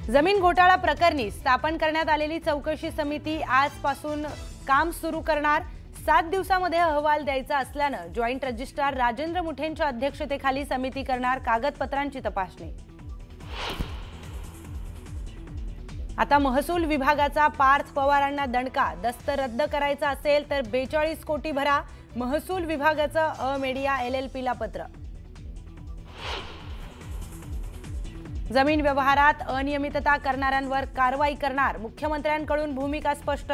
जमीन घोटाळा प्रकरणी स्थापन करण्यात आलेली चौकशी समिती आजपासून काम सुरू करणार। 7 दिवसांमध्ये अहवाल द्यायचा असल्याने जॉइंट रजिस्ट्रार राजेंद्र मुठेंच्या अध्यक्षतेखाली समिती करणार कागदपत्रांची तपासणी। आता महसूल विभागाचा पार्थ पवारांना दणका, दस्त रद्द करायचा असेल तर 42 कोटी भरा। महसूल विभागाचं अमेडिया LLP ला पत्र। जमीन व्यवहारात अनियमितता करणाऱ्यांवर कारवाई करणार, मुख्यमंत्र्यांकडून भूमिका स्पष्ट।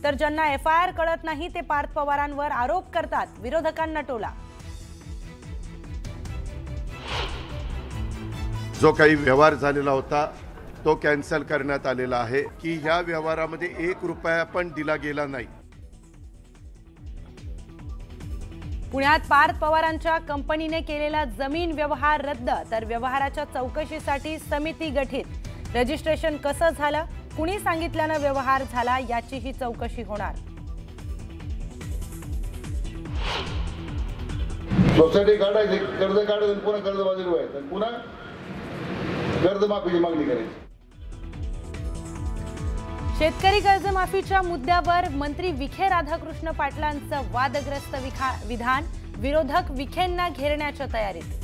तर ज्यांना FIR कळत नाही ते पार्थ पवारांवर आरोप करतात, विरोधकांना टोला। जो काही व्यवहार झालेला होता तो कॅन्सल करण्यात आलेला आहे की ह्या व्यवहारामध्ये 1 रुपया पण दिला गेला नाही। पुण्यात पार्थ पवारांच्या कंपनीने केलेला जमीन व्यवहार रद्द, तर व्यवहाराच्या चौकशीसाठी समिती गठीत। रजिस्ट्रेशन कसं झालं, कुणी सांगितल्याने व्यवहार झाला याचीही चौकशी होणार। सोसायटी काढायची, कर्ज काढायचं, पुन्हा कर्जबाजारी व्हायचं, पुन्हा कर्जमाफीची मागणी करायची। शेतकरी कर्जमाफीच्या मुद्द्यावर मंत्री विखे राधाकृष्ण पाटलांचं वादग्रस्त विधान, विरोधक विखेंना घेरण्याच्या तयारीत।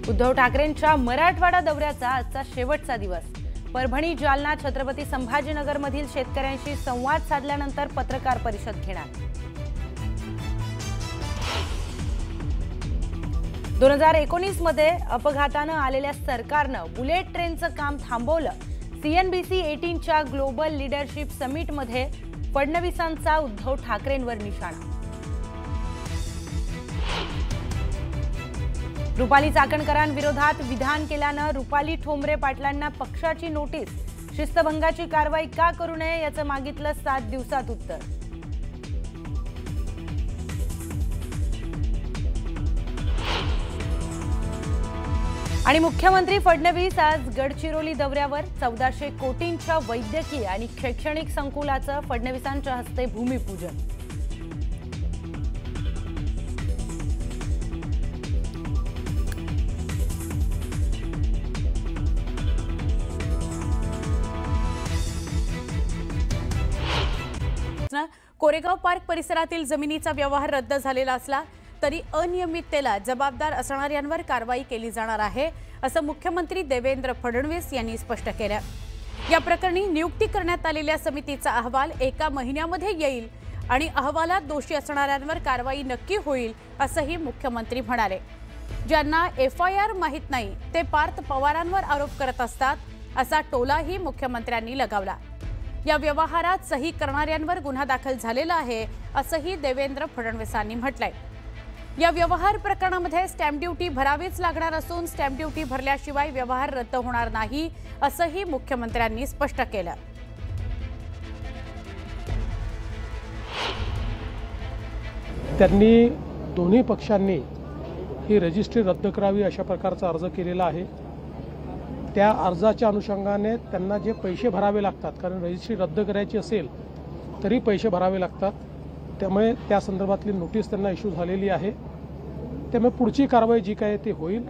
उद्धव ठाकरेंच्या मराठवाडा दौऱ्याचा आजचा शेवटचा दिवस। परभणी, जालना, छत्रपती संभाजीनगर मधील शेतकऱ्यांशी संवाद साधल्यानंतर पत्रकार परिषद घेणार। 2019 मध्ये अपघाताने आलेल्या सरकारनं बुलेट ट्रेनचं काम थांबवलं। CNBC 18च्या ग्लोबल लीडरशिप समिटमध्ये फडणवीसांचा उद्धव ठाकरेंवर निशाणा। रुपाली चाकणकरांविरोधात विधान केल्यानं रुपाली ठोंबरे पाटलांना पक्षाची नोटीस। शिस्तभंगाची कारवाई का करू नये याचं मागितलं 7 दिवसात उत्तर। आणि मुख्यमंत्री फडणवीस आज गडचिरोली दौऱ्यावर। 1400 कोटींच्या वैद्यकीय आणि शैक्षणिक संकुलाचं फडणवीसांच्या हस्ते भूमिपूजन। कोरेगाव पार्क परिसरातील जमिनीचा व्यवहार रद्द झालेला असला तरी अनियमिततेला जबाबदार असणाऱ्यांवर कारवाई केली जाणार आहे, असं मुख्यमंत्री देवेंद्र फडणवीस यांनी स्पष्ट केलं। या प्रकरणी नियुक्ती करण्यात आलेल्या समितीचा अहवाल 1 महिन्यामध्ये येईल आणि अहवालात दोषी असणाऱ्यांवर कारवाई नक्की होईल, असंही मुख्यमंत्री म्हणाले। ज्यांना FIR माहित नाही ते पार्थ पवारांवर आरोप करत असतात, असा टोलाही मुख्यमंत्र्यांनी लगावला। या व्यवहारात सही करणाऱ्यांवर गुन्हा दाखल झालेला आहे, असंही देवेंद्र फडणवीसांनी म्हटलंय। या व्यवहार प्रकरणामध्ये स्टॅम्प ड्युटी भरावीच लागणार असून स्टॅम्प ड्युटी भरल्याशिवाय व्यवहार रद्द होणार नाही, असंही मुख्यमंत्र्यांनी स्पष्ट केलं। त्यांनी दोन्ही पक्षांनी ही रजिस्ट्री रद्द करावी अशा प्रकारचा अर्ज केलेला आहे। त्या अर्जाच्या अनुषंगाने त्यांना जे पैसे भरावे लागतात, कारण रजिस्ट्री रद्द करायची असेल तरी पैसे भरावे लागतात, त्यामुळे त्या संदर्भातली नोटीस त्यांना इश्यू झालेली आहे। त्यामुळे पुढची कारवाई जी काय ती होईल।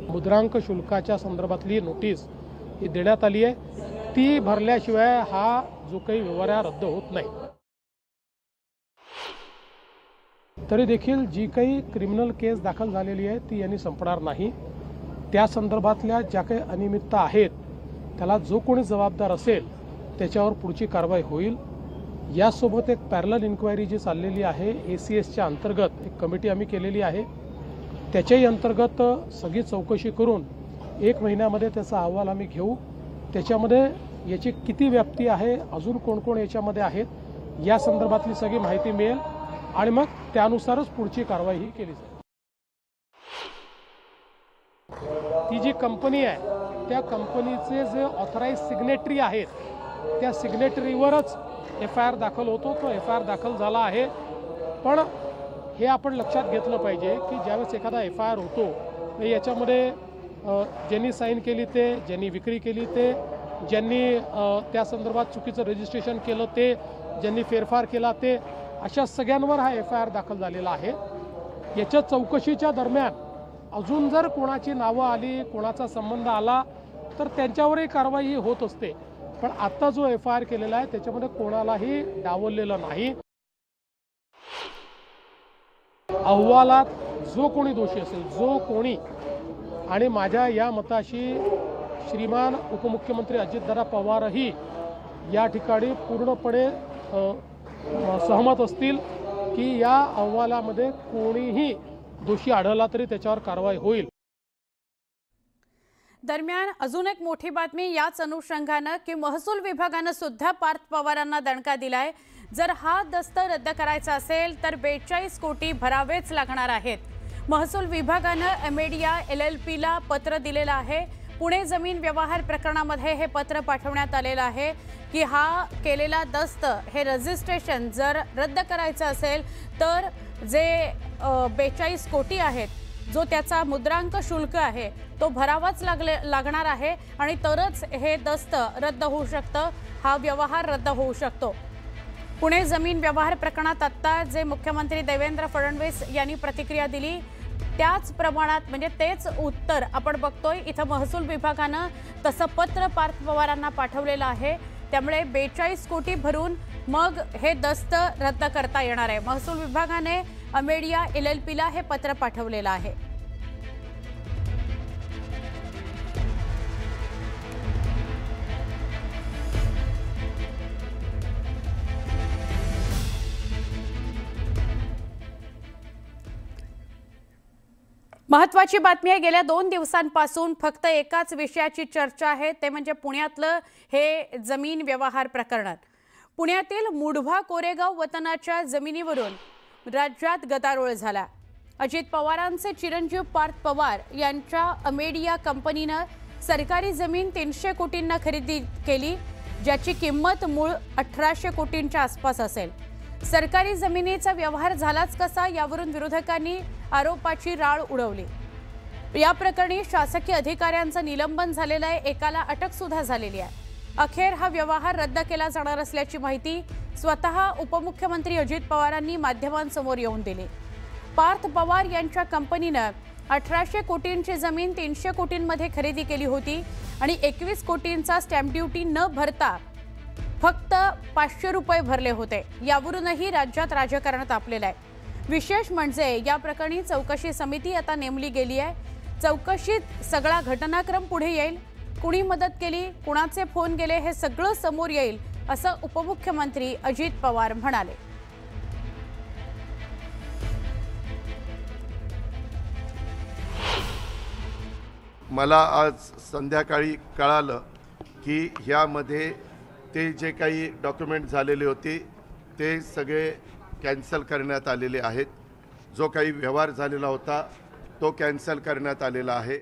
मुद्रांक शुल्काच्या संदर्भातली नोटीस ही देण्यात आली आहे, ती भरल्याशिवाय हा जो काही व्यवहार रद्द होत नाही। तरी देखील जी काही क्रिमिनल केस दाखल झालेली आहे ती यांनी संपणार नाही। त्या संदर्भातल्या ज्या काही अनियमितता आहेत त्याला जो कोणी जबाबदार असेल त्याच्यावर पुढची कारवाई होईल। यासोबत एक पॅरलल इन्क्वायरी जी चाललेली आहे ACSच्या अंतर्गत एक कमिटी आम्ही केलेली आहे, त्याच्याही अंतर्गत सगळी चौकशी करून 1 महिन्यामध्ये त्याचा अहवाल आम्ही घेऊ। त्याच्यामध्ये याची किती व्याप्ती आहे, अजून कोण कोण याच्यामध्ये आहेत, या संदर्भातली सगळी माहिती मिळेल आणि मग त्यानुसारच पुढची कारवाई ही केली जाईल। ती जी कंपनी आहे त्या कंपनीचे जे ऑथराइज सिग्नेटरी आहेत त्या सिग्नेटरीवरच FIR दाखल होतो। तो FIR दाखल झाला आहे, पण हे आपण लक्षात घेतलं पाहिजे की ज्यावेळेस एखादा FIR होतो याच्यामध्ये ज्यांनी साईन केली ते, ज्यांनी विक्री केली ते, ज्यांनी त्या संदर्भात चुकीचं रजिस्ट्रेशन केलं ते, ज्यांनी फेरफार केला ते, अशा सगळ्यांवर हा FIR दाखल झालेला आहे। याच्या चौकशीच्या दरम्यान अजून जर कोणाची नावं आली, कोणाचा संबंध आला तर त्यांच्यावरही कारवाई ही होत असते. पण आता जो FIR केलेला आहे त्याच्यामध्ये कोणालाही डावललेलं नाही. अहवालात जो कोणी दोषी असेल, जो कोणी, आणि माझ्या या मताशी श्रीमान उपमुख्यमंत्री अजितदादा पवारही या ठिकाणी पूर्णपणे सहमत असतील की या अहवालामध्ये कोणीही दोषी आढळला तरी त्याच्यावर कारवाई होईल. दरम्यान अजून एक मोठी बातमी याच अनुषंगानं की महसूल विभागानं सुद्धा पार्थ पवारांना दणका दिलाय. जर हा दस्त रद्द करायचा असेल तर 42 कोटी भरावेच लागणार आहेत. महसूल विभागानं अमेडिया LLPला पत्र दिलेलं आहे. पुणे जमीन व्यवहार प्रकरणामध्ये हे पत्र पाठवण्यात आलेलं आहे की हा केलेला दस्त, हे रजिस्ट्रेशन जर रद्द करायचं असेल तर जे 42 कोटी आहेत, जो त्याचा मुद्रांक शुल्क आहे तो भरावाच लागणार आहे आणि तरच हे दस्त रद्द होऊ शकतं, हा व्यवहार रद्द होऊ शकतो. पुणे जमीन व्यवहार प्रकरणात आत्ता जे मुख्यमंत्री देवेंद्र फडणवीस यांनी प्रतिक्रिया दिली त्याच प्रमाणात, म्हणजे तेच उत्तर आपण बघतोय. इथं महसूल विभागानं तसं पत्र पार्थ पवारांना पाठवलेलं आहे. त्यामुळे 42 कोटी भरून मग हे दस्त रद्द करता येणार आहे. महसूल विभागाने अमेडिया LLPला हे पत्र पाठवलेलं आहे. महत्त्वाची बातमी आहे. गेल्या 2 दिवसांपासून फक्त एकाच विषयाची चर्चा आहे, ते म्हणजे पुण्यातलं हे जमीन व्यवहार प्रकरण. पुण्यातील मुढवा कोरेगाव वतनाच्या जमिनीवरून राज्यात गदारोळ झाला. अजित पवारांचे चिरंजीव पार्थ पवार यांच्या अमेडिया कंपनीनं सरकारी जमीन 300 कोटींना खरेदी केली, ज्याची किंमत मूळ 1800 कोटींच्या आसपास असेल. सरकारी जमिनीचा व्यवहार झालाच कसा, यावरून विरोधकांनी आरोपाची राळ उडवली. या प्रकरणी शासकीय अधिकाऱ्यांचं निलंबन झालेलं आहे, एकाला अटक सुद्धा झालेली आहे. अखेर हा व्यवहार रद्द केला जाणार असल्याची माहिती स्वतः उपमुख्यमंत्री अजित पवारांनी माध्यमांसमोर येऊन दिली. पार्थ पवार यांच्या कंपनीनं 1800 कोटींची जमीन 300 कोटींमध्ये खरेदी केली होती आणि 21 कोटींचा स्टॅम्प ड्युटी न भरता फक्त 500 रुपये भरले होते. यावरूनही राज्यात राजकारण तापलेलं आहे. विशेष म्हणजे या प्रकरणी चौकशी समिती आता नेमली गेली आहे. चौकशीत सगळा घटनाक्रम पुढे येईल. कुणी मदत केली, कुणाचे फोन गेले, हे सगळं समोर येईल असं उपमुख्यमंत्री अजित पवार म्हणाले. मला आज संध्याकाळी कळालं की ह्यामध्ये ते जे काही डॉक्युमेंट झालेले होते ते सगळे कॅन्सल करण्यात आलेले आहेत. जो काही व्यवहार झालेला होता तो कॅन्सल करण्यात आलेला आहे.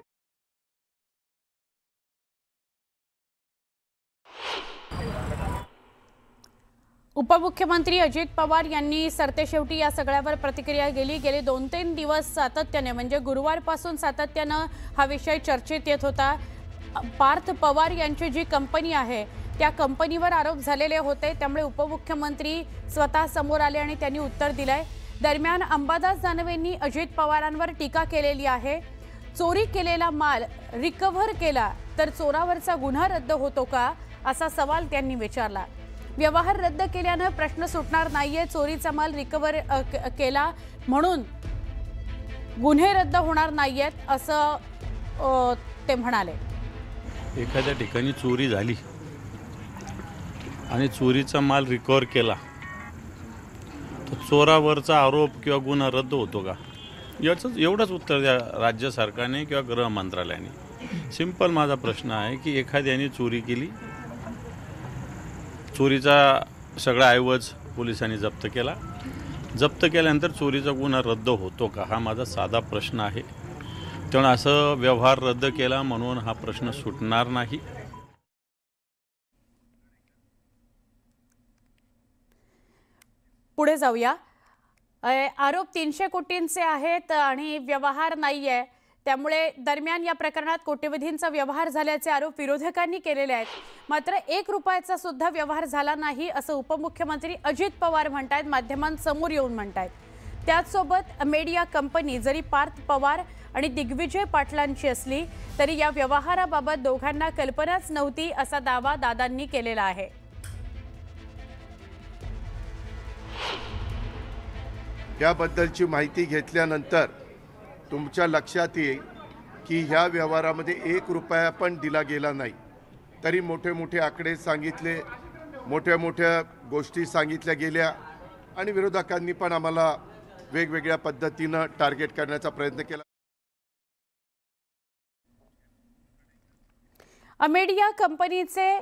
उपमुख्यमंत्री अजित पवार यांनी सरतेशेवटी या सगळ्यावर प्रतिक्रिया दिली. गेले 2-3 दिवस सातत्याने, म्हणजे गुरुवारपासून सातत्यानं हा विषय चर्चेत येत होता. पार्थ पवार यांची जी कंपनी आहे त्या कंपनीवर आरोप झालेले होते, त्यामुळे उपमुख्यमंत्री स्वतः समोर आले आणि त्यांनी उत्तर दिलंय. दरम्यान अंबादास दानवेंनी अजित पवारांवर टीका केलेली आहे. चोरी केलेला माल रिकव्हर केला तर चोरावरचा गुन्हा रद्द होतो का, असा सवाल त्यांनी विचारला. व्यवहार रद्द केल्यानं प्रश्न सुटणार नाहीये. चोरीचा माल रिकव्हर केला म्हणून गुन्हे रद्द होणार नाहीयेत, असं ते म्हणाले. एखाद्या ठिकाणी चोरी झाली आणि चोरीचा माल रिकव्हर केला तर चोरावरचा आरोप किंवा गुन्हा रद्द होतो का, याचं एवढंच उत्तर द्या राज्य सरकारने किंवा गृह मंत्रालयाने. सिंपल माझा प्रश्न आहे की एखाद्याने चोरी केली, चोरीचा सगळा ऐवज पोलिसांनी जप्त केला, जप्त केल्यानंतर चोरीचा गुन्हा रद्द होतो का, हा माझा साधा प्रश्न आहे. त्यामुळे असं व्यवहार रद्द केला म्हणून हा प्रश्न सुटणार नाही. पुढे जाऊया. आरोप 300 कोटींचे आहेत आणि व्यवहार नाहीये, त्यामुळे दरम्यान या प्रकरणात कोट्यवधींचा व्यवहार झाल्याचे आरोप विरोधकांनी केलेले आहेत. मात्र 1 रुपयाचा सुद्धा व्यवहार झाला नाही असं उपमुख्यमंत्री अजित पवार म्हणतायत, माध्यमांसमोर येऊन म्हणतायत. त्याचसोबत अमेडिया कंपनी जरी पार्थ पवार आणि दिग्विजय पाटलांची असली तरी या व्यवहाराबाबत दोघांना कल्पनाच नव्हती असा दावा दादांनी केलेला आहे. याबद्दलची माहिती घेतल्यानंतर तुमच्या लक्षात येईल की ह्या व्यवहारामध्ये 1 रुपया पण दिला गेला नाही. तरी मोठे मोठे आकडे सांगितले, मोठ्या मोठ्या गोष्टी सांगितल्या गेल्या आणि विरोधकांनी पण आम्हाला वेगवेगळ्या पद्धतीनं टार्गेट करण्याचा प्रयत्न केला. अमेडिया कंपनीचे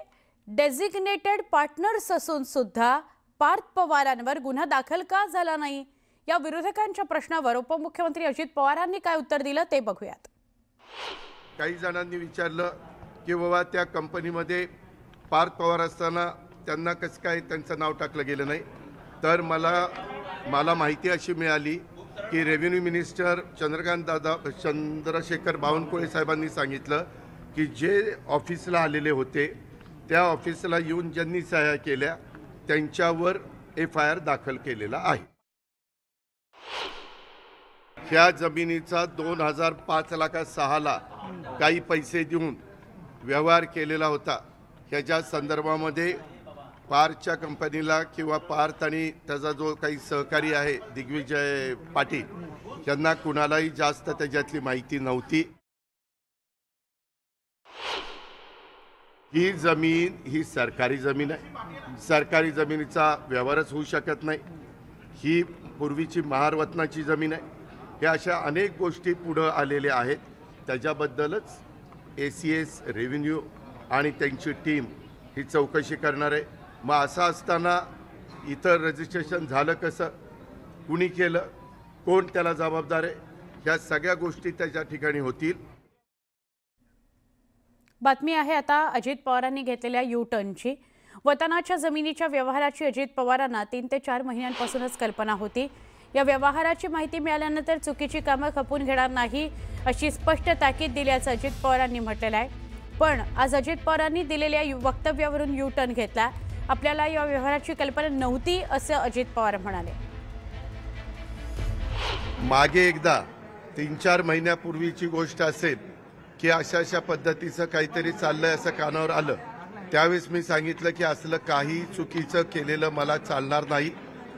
डेझिग्नेटेड पार्टनर्स असून सुद्धा पार्थ पवारांवर गुन्हा दाखल का झाला नाही या विरोधकांच्या प्रश्नावर उपमुख्यमंत्री अजित पवारांनी काय उत्तर दिलं ते बघूयात. काही जणांनी विचारलं की बाबा त्या कंपनीमध्ये पार्थ पवार असताना त्यांना कसं काय त्यांचं नाव टाकलं गेलं नाही. तर मला माहिती अशी मिळाली की रेव्हेन्यू मिनिस्टर चंद्रशेखर बावनकुळे साहेबांनी सांगितलं की जे ऑफिसला आलेले होते त्या ऑफिसला येऊन ज्यांनी सह्या केल्या त्यांच्यावर FIR दाखल केलेला आहे. ह्या जमिनीचा 2005-06 काही पैसे देऊन व्यवहार केलेला होता. ह्याच्या संदर्भामध्ये पार्थच्या कंपनीला किंवा पार्थ आणि त्याचा जो काही सहकारी आहे दिग्विजय पाटील यांना कुणालाही जास्त त्याच्यातली माहिती नव्हती. ही जमीन ही सरकारी जमीन आहे. सरकारी जमिनीचा व्यवहारच होऊ शकत नाही. ही पूर्वीची महारवतनाची जमीन आहे. ह्या अशा अनेक गोष्टी पुढं आलेल्या आहेत. त्याच्याबद्दलच ACS रेव्हेन्यू आणि त्यांची टीम ही चौकशी करणार आहे. मग असं असताना इथं रजिस्ट्रेशन झालं कसं, कुणी केलं, कोण त्याला जबाबदार आहे, ह्या सगळ्या गोष्टी त्याच्या ठिकाणी होतील. बातमी आहे आता अजित पवारांनी घेतलेल्या U-टर्नची. वतनाच्या जमिनीच्या व्यवहाराची अजित पवारांना 3 ते 4 महिन्यांपासूनच कल्पना होती. या व्यवहाराची माहिती मिळाल्यानंतर चुकीची कामं खपून घेणार नाही अशी स्पष्ट ताकीद दिल्याचं अजित पवारांनी म्हटलेलं आहे. पण आज अजित पवारांनी दिलेल्या वक्तव्यावरून U-टर्न घेतला. आपल्याला या व्यवहाराची कल्पना नव्हती असं अजित पवार म्हणाले. मागे एकदा 3-4 महिन्यापूर्वीची गोष्ट असेल की अशा पद्धतीचं काहीतरी चाललंय असं कानावर आलं. त्यावेळेस मी सांगितलं की असलं काही चुकीचं केलेलं मला चालणार नाही.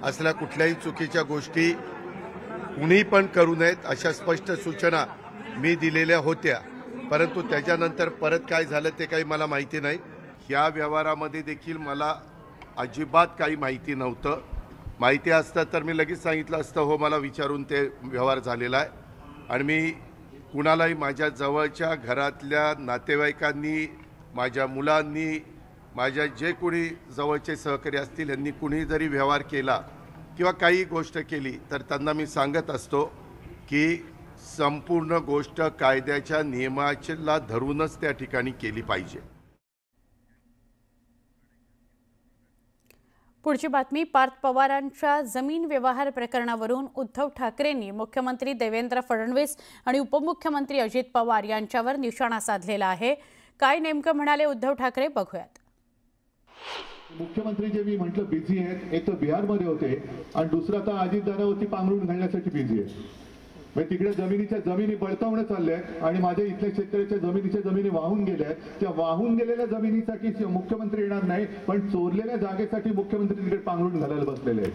असल्या कुठल्याही चुकीच्या गोष्टी कुणी पण करू नयेत अशा स्पष्ट सूचना मी दिलेल्या होत्या. परंतु त्याच्यानंतर परत काय झालं ते काही मला माहिती नाही. ह्या व्यवहारामध्ये देखील मला अजिबात काही माहिती नव्हतं. माहिती असतं तर मी लगेच सांगितलं असतं हो मला विचारून ते व्यवहार झालेला आहे. आणि मी कुणालाही माझ्या जवळच्या घरातल्या नातेवाईकांनी, माझ्या मुलांनी, माझ्या जे कोणी जवळचे सहकारी असतील यांनी कुणी जरी व्यवहार केला किंवा काही गोष्ट केली तर त्यांना मी सांगत असतो की संपूर्ण गोष्ट कायद्याच्या नियमाला धरूनच त्या ठिकाणी केली पाहिजे. पुढची बातमी. पार्थ पवारांच्या जमीन व्यवहार प्रकरणावरून उद्धव ठाकरेंनी मुख्यमंत्री देवेंद्र फडणवीस आणि उपमुख्यमंत्री अजित पवार यांच्यावर निशाणा साधलेला आहे. काय नेमकं म्हणाले उद्धव ठाकरे बघूयात. मुख्यमंत्री जे मी म्हटलं बिझी आहेत, एक तर बिहारमध्ये होते आणि दुसरं आता अजितदादावरती पांघरून घालण्यासाठी बिझी आहे. म्हणजे तिकडे जमिनी बळकावणं चालले आहेत आणि माझ्या इथल्या शेतकऱ्याच्या जमिनी वाहून गेल्या आहेत. त्या वाहून गेलेल्या जमिनीसाठी मुख्यमंत्री येणार नाही, पण चोरलेल्या जागेसाठी मुख्यमंत्री तिकडे पांघरून घालायला बसलेले आहेत.